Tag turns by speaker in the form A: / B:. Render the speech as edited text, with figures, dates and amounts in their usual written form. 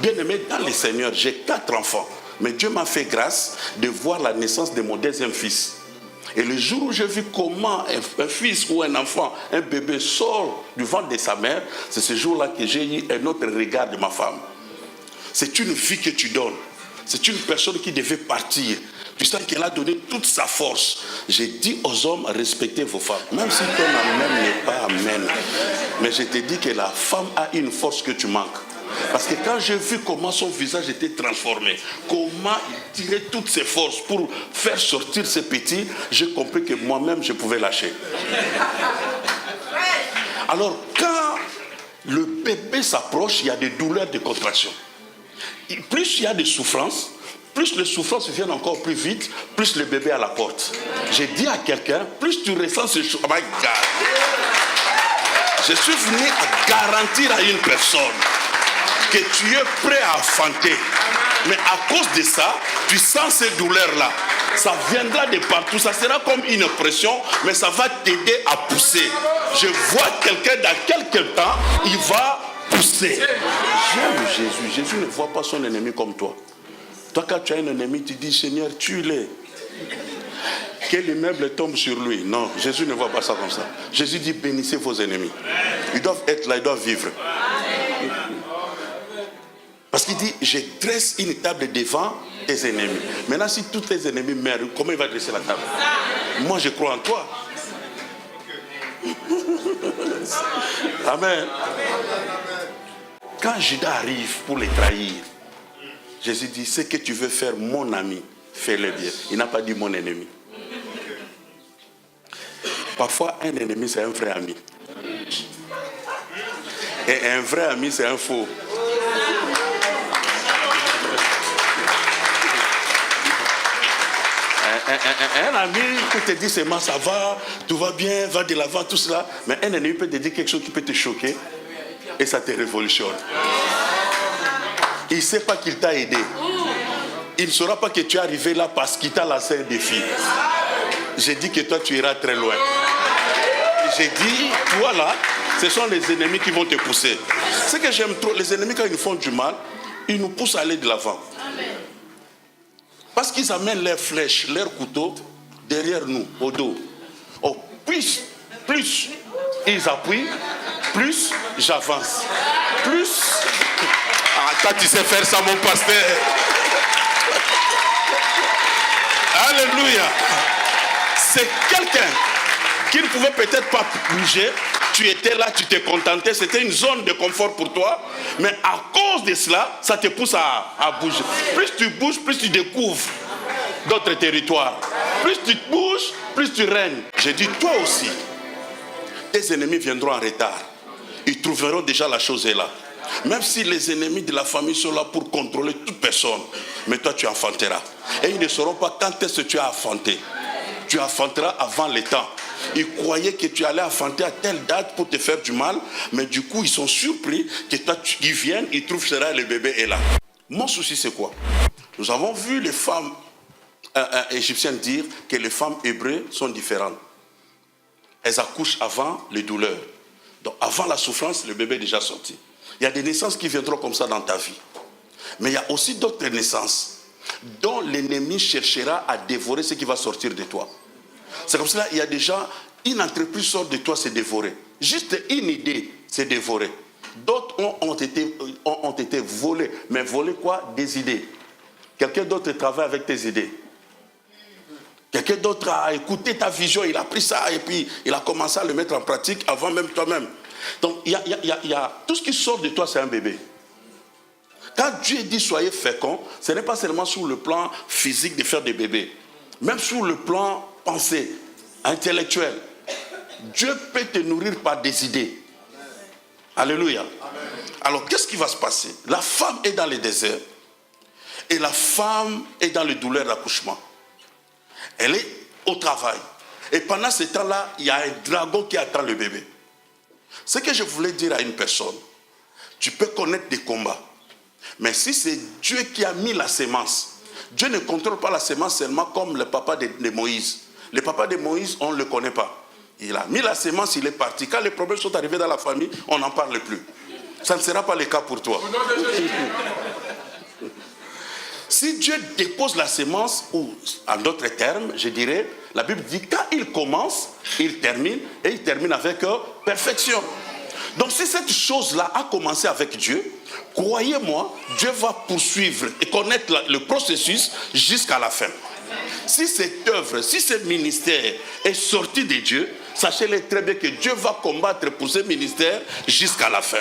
A: Bien aimé, dans le Seigneur, j'ai 4 enfants. Mais Dieu m'a fait grâce de voir la naissance de mon deuxième fils. Et le jour où j'ai vu comment un fils ou un enfant, un bébé sort du ventre de sa mère, c'est ce jour-là que j'ai eu un autre regard de ma femme. C'est une vie que tu donnes. C'est une personne qui devait partir. Tu sens qu'elle a donné toute sa force. J'ai dit aux hommes, respectez vos femmes. Même si ton amen n'est pas amen. Mais je te dis que la femme a une force que tu manques. Parce que quand j'ai vu comment son visage était transformé, comment il tirait toutes ses forces pour faire sortir ses petits, j'ai compris que moi-même je pouvais lâcher. Alors quand le bébé s'approche, il y a des douleurs de contraction. Et plus il y a des souffrances, plus les souffrances viennent encore plus vite, plus le bébé est à la porte. J'ai dit à quelqu'un, plus tu ressens ces choses. Oh my God. Je suis venu à garantir à une personne que tu es prêt à enfanter. Mais à cause de ça, tu sens ces douleurs-là. Ça viendra de partout. Ça sera comme une pression, mais ça va t'aider à pousser. Je vois quelqu'un dans quelques temps, il va pousser. J'aime Jésus. Jésus ne voit pas son ennemi comme toi. Toi, quand tu as un ennemi, tu dis, Seigneur, tue-le. Que l'immeuble tombe sur lui. Non, Jésus ne voit pas ça comme ça. Jésus dit, bénissez vos ennemis. Ils doivent être là, ils doivent vivre. Parce qu'il dit, je dresse une table devant tes ennemis. Maintenant, si tous tes ennemis meurent, comment il va dresser la table? Moi, je crois en toi. Amen. Quand Judas arrive pour les trahir, Jésus dit, ce que tu veux faire, mon ami, fais-le bien. Il n'a pas dit mon ennemi. Parfois, un ennemi, c'est un vrai ami. Et un vrai ami, c'est un faux. Un ami peut te dire seulement ça va, tout va bien, va de l'avant, tout cela. Mais un ennemi peut te dire quelque chose qui peut te choquer et ça te révolutionne. Il ne sait pas qu'il t'a aidé. Il ne saura pas que tu es arrivé là parce qu'il t'a lancé un défi. J'ai dit que toi tu iras très loin. J'ai dit, toi là, ce sont les ennemis qui vont te pousser. Ce que j'aime trop, les ennemis quand ils nous font du mal, ils nous poussent à aller de l'avant. Parce qu'ils amènent leurs flèches, leurs couteaux derrière nous, au dos. Oh, plus ils appuient, plus j'avance. Plus... Ah, toi tu sais faire ça mon pasteur. Alléluia. C'est quelqu'un qui ne pouvait peut-être pas bouger. Tu étais là, tu te contentais, c'était une zone de confort pour toi. Mais à cause de cela, ça te pousse à bouger. Plus tu bouges, plus tu découvres d'autres territoires. Plus tu bouges, plus tu règnes. J'ai dit, toi aussi, tes ennemis viendront en retard. Ils trouveront déjà la chose est là. Même si les ennemis de la famille sont là pour contrôler toute personne, mais toi tu enfanteras. Et ils ne sauront pas quand est-ce que tu as enfanté. Tu enfanteras avant le temps. Ils croyaient que tu allais enfanter à telle date pour te faire du mal, mais du coup ils sont surpris que toi ils viennent, ils trouvent que le bébé est là. Mon souci c'est quoi? Nous avons vu les femmes égyptiennes dire que les femmes hébreues sont différentes. Elles accouchent avant les douleurs. Donc avant la souffrance, le bébé est déjà sorti. Il y a des naissances qui viendront comme ça dans ta vie. Mais il y a aussi d'autres naissances dont l'ennemi cherchera à dévorer ce qui va sortir de toi. C'est comme cela, il y a déjà une entreprise sort de toi, c'est dévoré. Juste une idée, c'est dévoré. D'autres ont été volés. Mais volés quoi? Des idées. Quelqu'un d'autre travaille avec tes idées. Quelqu'un d'autre a écouté ta vision, il a pris ça et puis il a commencé à le mettre en pratique avant même toi-même. Donc il y a tout ce qui sort de toi, c'est un bébé. Quand Dieu dit soyez féconds, ce n'est pas seulement sur le plan physique de faire des bébés. Même sur le plan pensée, intellectuel. Dieu peut te nourrir par des idées. Alléluia. Alors qu'est-ce qui va se passer? La femme est dans le désert et la femme est dans les douleurs d'accouchement. Elle est au travail. Et pendant ce temps-là, il y a un dragon qui attend le bébé. Ce que je voulais dire à une personne, tu peux connaître des combats. Mais si c'est Dieu qui a mis la sémence, Dieu ne contrôle pas la sémence seulement comme le papa de Moïse. Le papa de Moïse, on ne le connaît pas. Il a mis la sémence, il est parti. Quand les problèmes sont arrivés dans la famille, on n'en parle plus. Ça ne sera pas le cas pour toi. Si Dieu dépose la sémence, ou en d'autres termes, je dirais, la Bible dit quand il commence, il termine, et il termine avec perfection. Donc si cette chose-là a commencé avec Dieu, croyez-moi, Dieu va poursuivre et connaître le processus jusqu'à la fin. Si cette œuvre, si ce ministère est sorti de Dieu, sachez-le très bien que Dieu va combattre pour ce ministère jusqu'à la fin.